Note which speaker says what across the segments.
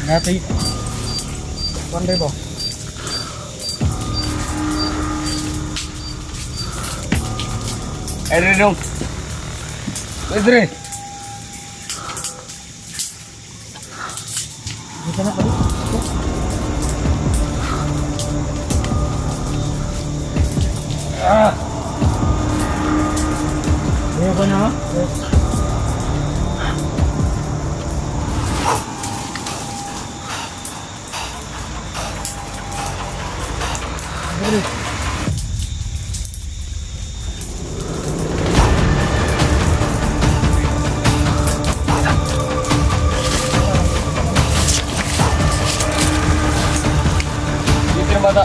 Speaker 1: Ngati. Pandai po.
Speaker 2: Ayo dong. Pedre.
Speaker 1: Dito na pala. Ayo ko na.
Speaker 2: Bata.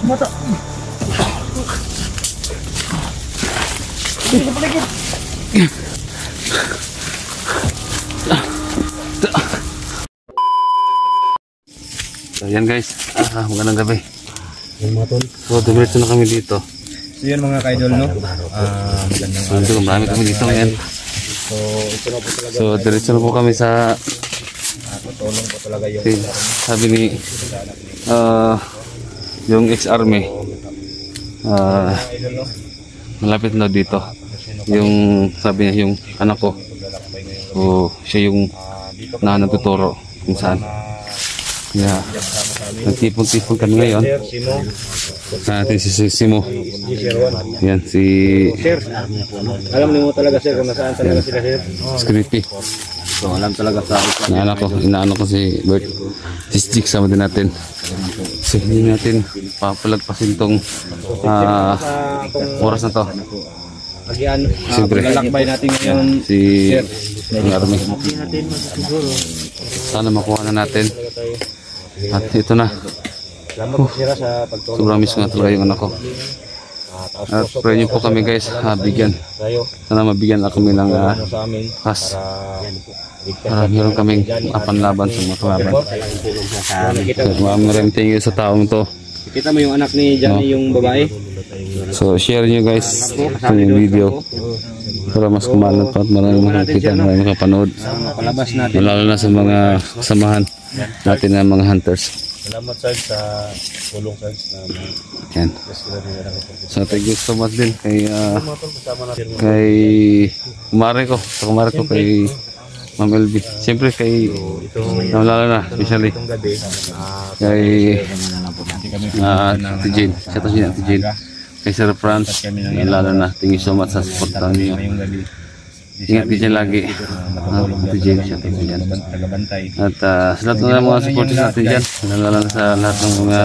Speaker 1: Mata. Dito pa lagi.
Speaker 2: So yan guys, magandang gabi. So dumiretso na kami dito.
Speaker 1: So yun mga ka-idol, no? Magandang
Speaker 2: So marami kami dito ngayon.
Speaker 1: So ito na po talaga.
Speaker 2: So diretso na po kami sa
Speaker 1: tutulong po talaga yung
Speaker 2: sabi ni yung ex-army malapit na dito. Yung sabi niya yung anak ko. So siya yung natuturo kung saan. Kaya nagtipon-tipon kami ngayon. Natin si Simo. Yan si
Speaker 1: Sir. Alam niyo talaga sir kung nasaan talaga sila sir.
Speaker 2: Scrippy.
Speaker 1: So alam talaga sa
Speaker 2: Inaano ko si Bert. Si Stick sama din natin. So hindi natin papalagpasin tong oras na to.
Speaker 1: Ayan,
Speaker 2: Siyempre.
Speaker 1: lalakbay natin ngayon
Speaker 2: Si yung army.
Speaker 1: siguro.
Speaker 2: Sana makuha na natin. At ito na.
Speaker 1: Salamat sir sa pagtulong.
Speaker 2: Sobrang miss ko nga talaga yung anak ko. At pray niyo po kami guys. Bigyan. Sana mabigyan na kami ng
Speaker 1: sa amin
Speaker 2: kas. Para meron kaming panlaban sa mga kalaban. Maraming thank you sa taong to.
Speaker 1: Kita mo yung anak ni Johnny, yung babae.
Speaker 2: So share nyo guys yung video para mas kumalat pa at maraming makakita, maraming makapanood.
Speaker 1: Palabas natin.
Speaker 2: Lalo na sa mga kasamahan natin ng mga hunters.
Speaker 1: Salamat sir sa tulong sir na
Speaker 2: Yan. So thank you so much din kay kumare ko, kay Ma'am LB. Siyempre kay lalo na especially kay Ate Jane. Shout out Ate Jane. Kay Sir Franz, lalo na thank you so much sa support niyo. Ingat din siya lagi. Ate Jane, shout out dyan. At sa lahat ng mga supporters natin dyan, lalo na sa lahat ng mga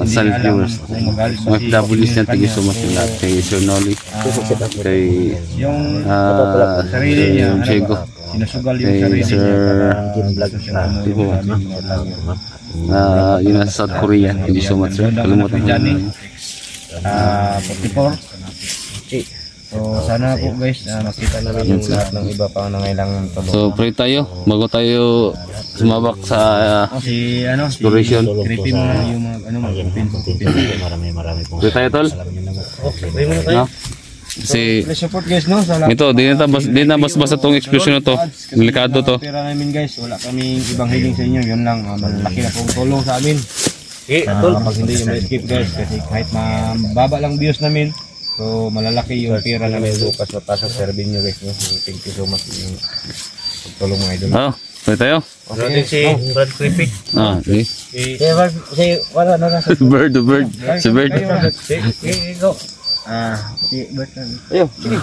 Speaker 2: silent viewers, mga FWs dyan, thank you so much din lahat. Kay Sir Nolly, kay Diego, kay Sir Tipo, yun na sa South Korea, thank you so much sir. Kalimutan ko na
Speaker 1: 44. So sana po guys makita namin yung lahat ng iba pang nangailangan tulong.
Speaker 2: So pray tayo, bago tayo sumabak sa
Speaker 1: si
Speaker 2: exploration.
Speaker 1: Creepy mo na yung mga marami po.
Speaker 2: Pray tayo tol.
Speaker 1: Pray mo na tayo.
Speaker 2: Si
Speaker 1: support guys no sa lahat.
Speaker 2: ito, di na basta tong explosion na to. Delikado to.
Speaker 1: Pera namin guys, wala kaming ibang hiling sa inyo, yun lang malaki na pong tulong sa amin. Pag hindi nyo ma-skip guys, kasi kahit mababa lang views namin, so malalaki yung pera namin bukas na pasok serving nyo guys. Thank you so much yung pagtulong mga idol.
Speaker 2: Pray tayo.
Speaker 1: Okay, si Brad Creepy. Wala na nasa
Speaker 2: Bird. Si Bird.
Speaker 1: Si Bert na.
Speaker 2: Ayo,
Speaker 1: sige.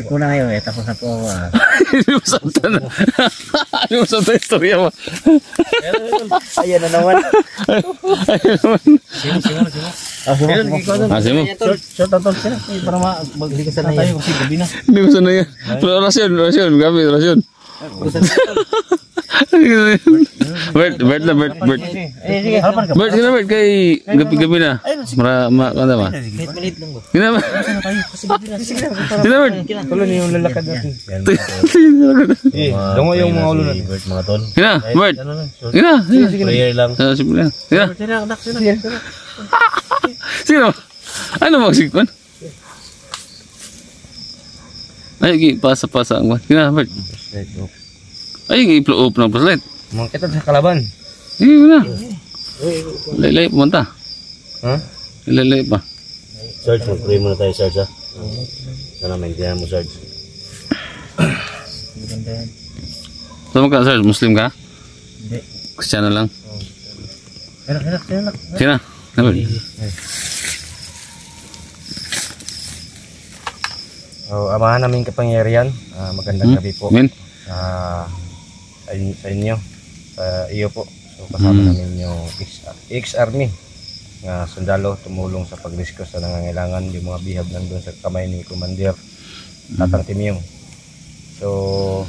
Speaker 1: Kuna kayo tapos na po ako.
Speaker 2: Ano mo sa istorya mo?
Speaker 1: Ayan na naman.
Speaker 2: Simo.
Speaker 1: Short atol sila. Para magligasan na tayo kasi gabi na.
Speaker 2: Hindi ko sana yan. Rasyon. Gabi, rasyon. Bert. Bert, kay gabi na. Kanda ba? Kina ba? Kina Bert.
Speaker 1: Tuloy niyo yung lalakad natin. Dungo yung mga ulo natin.
Speaker 2: Kina, Bert. Kina.
Speaker 1: Prayer lang.
Speaker 2: Kina. Sino? Ano magsigpan? Ay, pasa-pasa ang kina, Bert. Ay, i-flow up ng flashlight.
Speaker 1: Mga kita sa kalaban.
Speaker 2: Wala. Lay-lay pumunta.
Speaker 1: Ha?
Speaker 2: Lay-lay pa.
Speaker 3: Sarge, mag-pray muna tayo, Sarge, ha? Sana maintindihan mo, Sarge.
Speaker 2: Sama ka, Sarge? Muslim ka?
Speaker 1: Hindi.
Speaker 2: Kristyano lang?
Speaker 1: Enak.
Speaker 2: Sina? Ano?
Speaker 1: Amahan namin kapangyarihan. Magandang gabi po.
Speaker 2: Amen.
Speaker 1: Sa inyo. Sa iyo po. So kasama namin yung ex-army na sundalo tumulong sa pag-rescue sa nangangailangan, yung mga bihag nandun sa kamay ni Commander Tatang Timyong. So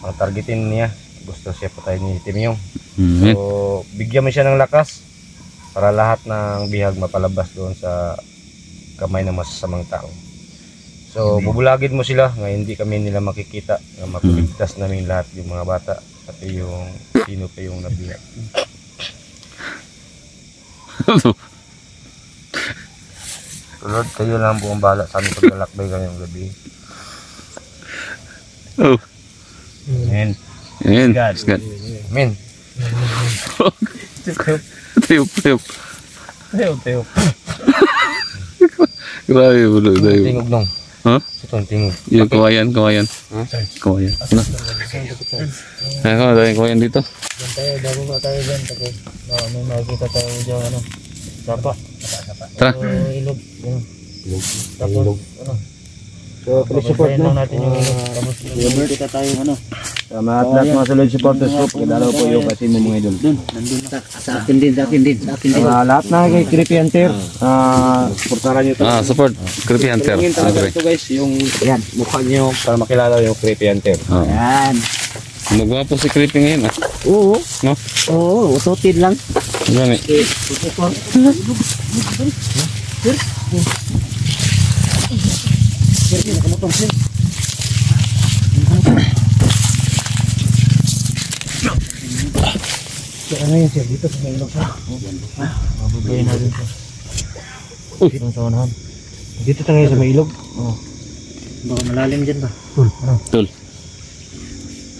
Speaker 1: ang targetin niya, gusto siya patay ni Timyong. So bigyan mo siya ng lakas para lahat ng bihag mapalabas doon sa kamay ng masasamang tao. So bubulagin mo sila nga hindi kami nila makikita, na makuligtas namin lahat yung mga bata pati yung sino pa yung nabihag. Lord, kayo lang buong bala sa aming paglalakbay ngayong gabi.
Speaker 2: Oh.
Speaker 1: Amen.
Speaker 2: Amen.
Speaker 1: God.
Speaker 2: God.
Speaker 1: Amen.
Speaker 2: Tiyop.
Speaker 1: Teo.
Speaker 2: Grabe, bulo.
Speaker 1: Tingog nung.
Speaker 2: Ha?
Speaker 1: Itong tingog.
Speaker 2: Yung kawayan. Kawayan. Ano? Ako, dahil kawayan dito.
Speaker 3: Diyan tayo, bago nga tayo dyan. Tapos, may makikita tayo dyan, ano, sapa.
Speaker 2: Tara.
Speaker 3: Ilog. Tapos, ano,
Speaker 1: So, please support
Speaker 3: babasahin
Speaker 1: na.
Speaker 3: lang natin yung ilog. Tapos, makikita tayo, ano.
Speaker 1: Salamat lahat mga solid supporters ko. Pagkadalaw po yung kasi mo mga idol.
Speaker 3: Nandun. Sa akin din.
Speaker 1: Lahat na kay Creepy Hunter. Supportaran nyo ito.
Speaker 2: Support. Creepy Hunter.
Speaker 1: Tingin talaga ito guys, yung mukha nyo para makilala yung Creepy Hunter.
Speaker 3: Yan.
Speaker 2: Nagwapo si Creepy ngayon, ah.
Speaker 3: Oo.
Speaker 2: No?
Speaker 3: Oo, ututin lang.
Speaker 2: Gani.
Speaker 3: Ano yun siya? Dito sa may ilog siya. Mabubuhay natin siya. Dito sa unahan.
Speaker 1: Dito tayo sa may ilog.
Speaker 3: Oo. Baka malalim dyan ba?
Speaker 2: Tol.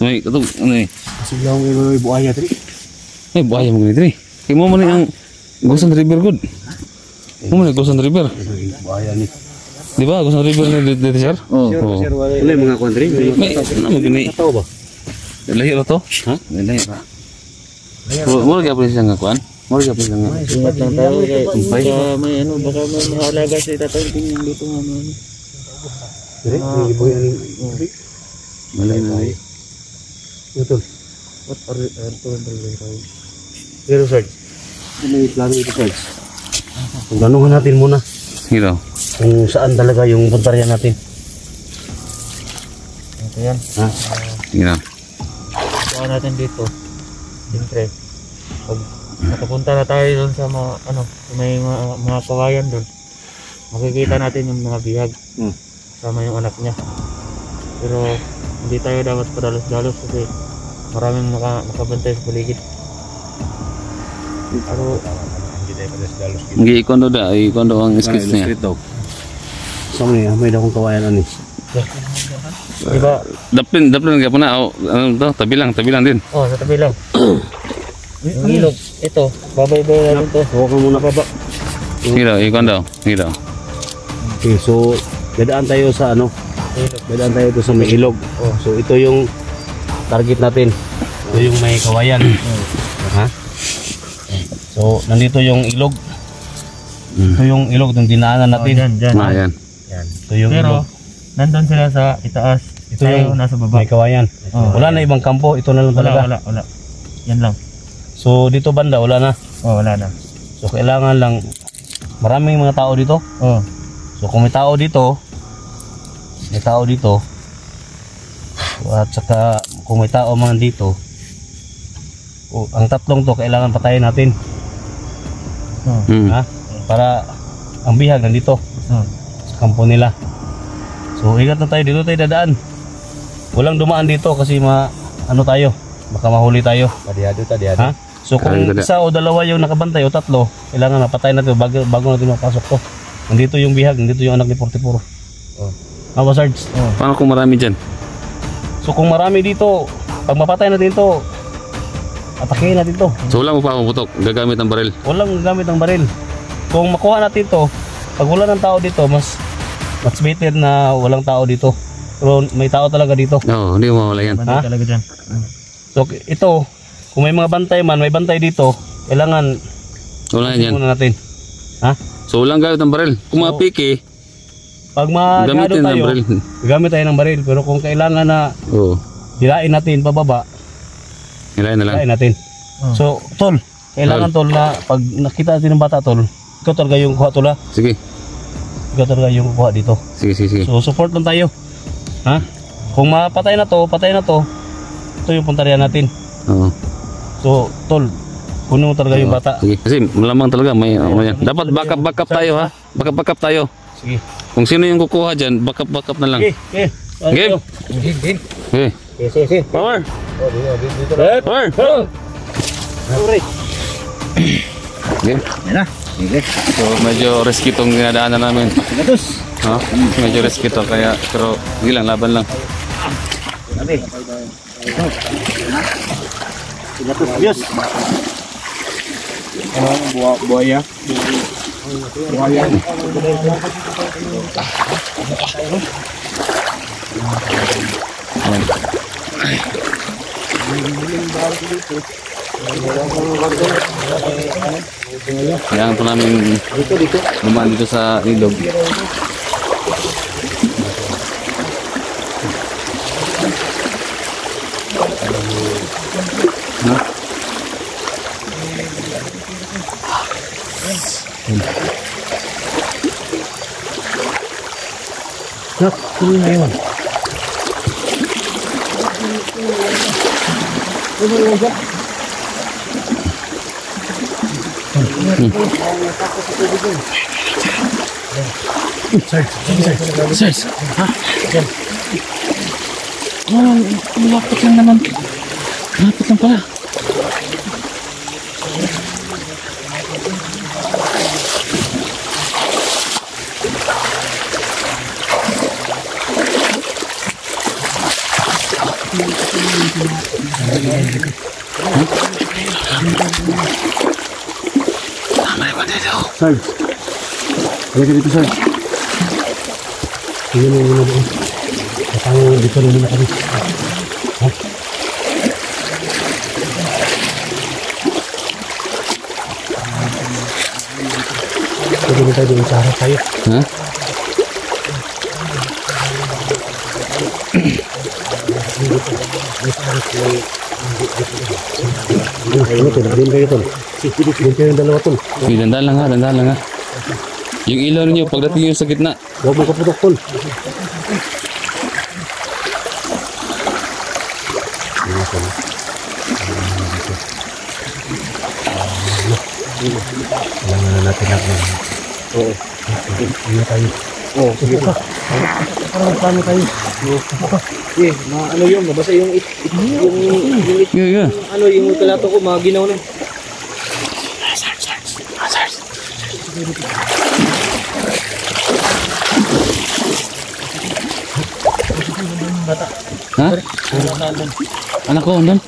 Speaker 2: May katong ano eh.
Speaker 1: Kasi lang yung buhaya dito.
Speaker 2: Ay, buhaya mo ganito eh. Kaya mo man ang Gusan River good. Mo man Gusan River.
Speaker 1: Buhaya ni.
Speaker 2: Di ba? Gusan River ni dito sir? Oo.
Speaker 1: Wala mga country.
Speaker 2: May ano mo gani?
Speaker 1: Tao ba?
Speaker 2: Lahir to? Ha? Lahir. Mo lagi apa sih kuan? Mo lagi apa sih
Speaker 3: Ingat lang tayo. Baka may ano, baka may mahalaga sa itatanting yung dito nga ano.
Speaker 1: Dire, hindi po yan.
Speaker 2: Malay na ay.
Speaker 1: Ito.
Speaker 3: What are you
Speaker 1: Pero Sarge, ano yung plano ito Sarge? Pagdanuhan natin muna
Speaker 2: Hiro.
Speaker 1: kung saan talaga yung puntaryan natin.
Speaker 3: Ito yan.
Speaker 1: Ha?
Speaker 2: Hiro.
Speaker 3: Kuha natin dito. Siyempre, pag nakapunta na tayo doon sa mga, ano, sa may mga kawayan doon, makikita natin yung mga bihag. Sama yung anak niya. Pero hindi tayo dapat padalos-dalos kasi maraming makabantay sa paligid. Pero
Speaker 1: Hindi tayo padas-dalos.
Speaker 2: Ngi ikondo da, ikondo ang skits niya.
Speaker 1: Sama niya, may dakong kawayan ani.
Speaker 3: diba?
Speaker 2: Daplin nga po na. Ano to? Tabi lang din.
Speaker 3: Oh, sa tabi lang. Yung ilog, ito, babay-bay natin to.
Speaker 1: Huwag ka muna baba.
Speaker 2: Hiro, ikondo. Hiro.
Speaker 1: Okay, so dadaan tayo sa ano?
Speaker 3: Ilog.
Speaker 1: Dadaan tayo doon sa may ilog. Oh, so ito yung target natin. Ito yung may kawayan. Ha? So nandito yung ilog. Ito yung ilog ng dinaanan natin.
Speaker 3: Dyan.
Speaker 2: Ayan.
Speaker 1: Yan. Ito yung
Speaker 3: Pero,
Speaker 1: ilog.
Speaker 3: nandun sila sa itaas.
Speaker 1: Ito
Speaker 3: Tayo
Speaker 1: yung
Speaker 3: nasa baba.
Speaker 1: may kawayan.
Speaker 3: Oh.
Speaker 1: Wala na ibang kampo. Ito na lang talaga.
Speaker 3: Wala. Yan lang.
Speaker 1: So dito banda wala na.
Speaker 3: Oh, wala na.
Speaker 1: So kailangan lang maraming mga tao dito.
Speaker 3: Oh.
Speaker 1: So kung may tao dito at saka kung may tao man dito, ang tatlong to kailangan patayin natin.
Speaker 3: Oh.
Speaker 1: Ha? Para ang bihag nandito
Speaker 3: Oh.
Speaker 1: sa kampo nila. So ingat na tayo, dito tayo dadaan. Walang dumaan dito kasi ano tayo, baka mahuli tayo.
Speaker 3: Tadiyado.
Speaker 1: Ha? So kung
Speaker 2: Dada.
Speaker 1: isa o dalawa yung nakabantay o tatlo, kailangan mapatay natin bago natin mapasok to. Nandito yung bihag, nandito yung anak ni 44. Awa Sarge.
Speaker 2: Paano kung marami dyan?
Speaker 1: So kung marami dito, pag mapatay natin to, atakihin natin to.
Speaker 2: So wala mo pa akong putok, gagamit ng baril.
Speaker 1: Walang gamit ng baril. Kung makuha natin to, pag wala ng tao dito, mas better na walang tao dito. Pero may tao talaga dito.
Speaker 2: Oo, hindi mo mawala yan.
Speaker 1: Ha?
Speaker 3: Talaga dyan.
Speaker 1: So ito, kung may mga bantay man, may bantay dito, kailangan
Speaker 2: Wala yan.
Speaker 1: muna natin. Ha?
Speaker 2: So walang gamit ng baril. Kung mga piki,
Speaker 1: Pag maghado
Speaker 2: gamitin ng
Speaker 1: tayo,
Speaker 2: baril.
Speaker 1: gamit tayo ng baril. Pero kung kailangan na
Speaker 2: Oo,
Speaker 1: hilain natin pababa,
Speaker 2: hilahin na lang.
Speaker 1: hilain natin. So, tol, kailangan tol na pag nakita natin ng bata tol, ikaw talaga yung kuha tol ha.
Speaker 2: Sige,
Speaker 1: Ikaw talaga yung kuha dito.
Speaker 2: sige, sige, sige.
Speaker 1: So, support lang tayo. Ha? Kung mapatay na to, patay na to, ito yung puntaryan natin.
Speaker 2: Oo.
Speaker 1: So, tol, kunin mo talaga yung bata.
Speaker 2: Sige, kasi malamang talaga may ano yan. Dapat backup tayo ha. Backup tayo.
Speaker 1: Sige.
Speaker 2: Kung sino yung kukuha dyan, backup na lang.
Speaker 1: Okay, okay.
Speaker 2: Game. Okay.
Speaker 1: Sige.
Speaker 2: Power.
Speaker 1: Dito
Speaker 2: Power.
Speaker 1: Alright.
Speaker 2: Okay.
Speaker 1: Yan na. Sige.
Speaker 2: So medyo risky tong dinadaanan namin.
Speaker 1: Gatos.
Speaker 2: Ha? Medyo risky to kaya pero hindi lang, laban lang.
Speaker 1: Sabi. Ito. Gatos. Diyos. Buaya. Buaya.
Speaker 2: Kailangan po namin dumaan dito sa ilog. Ha?
Speaker 1: Nak, kunin na yun. Sarge. Ha? Malapit lang naman. Malapit lang pala. Sarge. Halika dito, Sarge. Tingnan mo muna doon. Matang dito na muna kami. Ha? Pwede na tayo doon sa harap tayo.
Speaker 2: Ha?
Speaker 1: Ayun ito, nakadim kayo ito. Doon kayo yung dalawa ito.
Speaker 2: Okay, dandan lang ha. Yung ilaw niyo pagdating yung sa gitna.
Speaker 1: Huwag mo kaputok ito. Kailangan na natin natin. Oo. Ano tayo? Oo, sige pa. Parang paano tayo? Eh, ano yun? Mabasa yung
Speaker 2: Yeah.
Speaker 1: ano yung kalato ko, mga ginaw na.
Speaker 2: Ha? Anak ko, andun?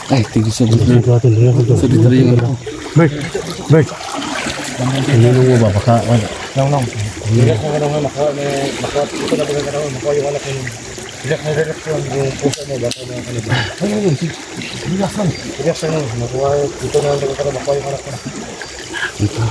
Speaker 2: Ay, tingin sa dito. Sa dito yung anak ko.
Speaker 1: Bert. Ano mo ba? Baka, lang. Hindi ka nga makuha ito na ba ka makuha yung anak ko. Hindi yung pusa mo, baka mga kanila. Ayun, relax lang. Makuha ito na lang ka makuha yung anak ko.
Speaker 2: Ito.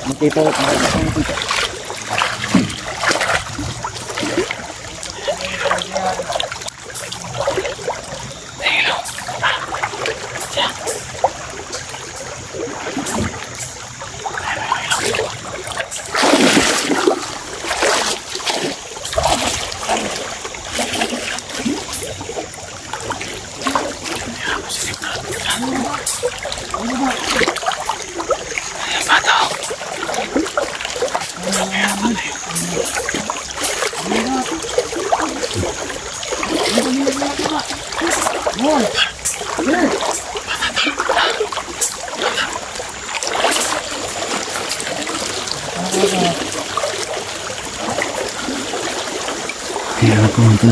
Speaker 1: Makita.
Speaker 2: Kaya ako ito.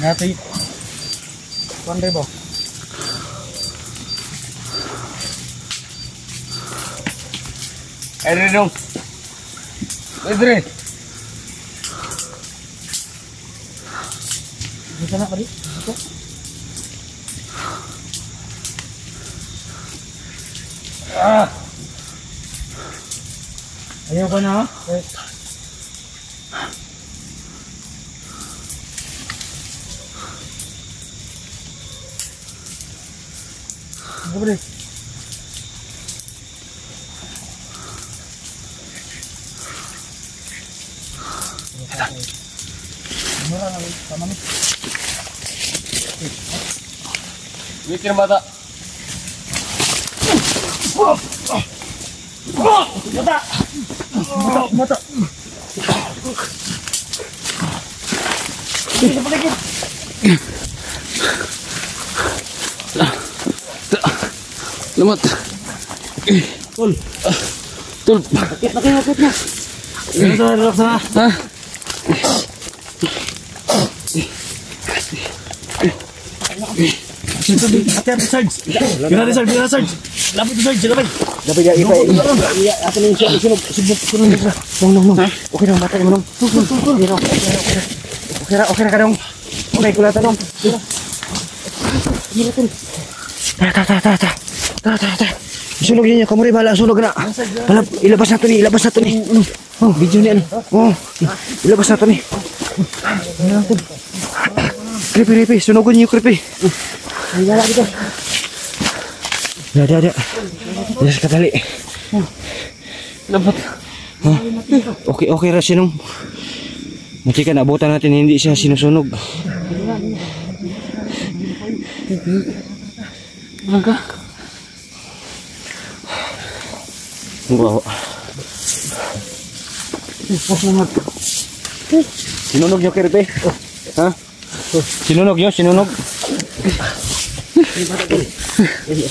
Speaker 3: Ngati. Kuan ba?
Speaker 1: Ayo dong. Pedre.
Speaker 3: Bisa na pari? Ito. Ayaw ko na. Boleh.
Speaker 1: Bikin mata.
Speaker 3: Mata.
Speaker 2: Lemot.
Speaker 3: Tul.
Speaker 2: Tul.
Speaker 3: Sakit na. Relax na.
Speaker 2: Ha?
Speaker 3: Hati-hati Sarge. Bila Sarge. Lapit to Sarge, lapit.
Speaker 1: Dapat ya ipa. Iya, apa nih sunod. Nong. Oke dong, mata mo nong. Tul. Oke na kadong. Oke kulata dong. Iya tul. Ta. Sunog niya, kamu rin bahala, sunog na. Ilabas na to ni. Oh, video ni ano. Oh, ilabas na to ni. Kripi, sunogon niyo kripi. Ay, wala dito. Ada. Yes, katali.
Speaker 2: Lemot.
Speaker 1: Okay ra sinong. Mati ka naabutan natin, hindi siya sinusunog.
Speaker 2: Mangga.
Speaker 1: Wow. Sinunog nyo kripi. Ha? Sinunog.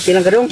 Speaker 3: Okay lang ka dong.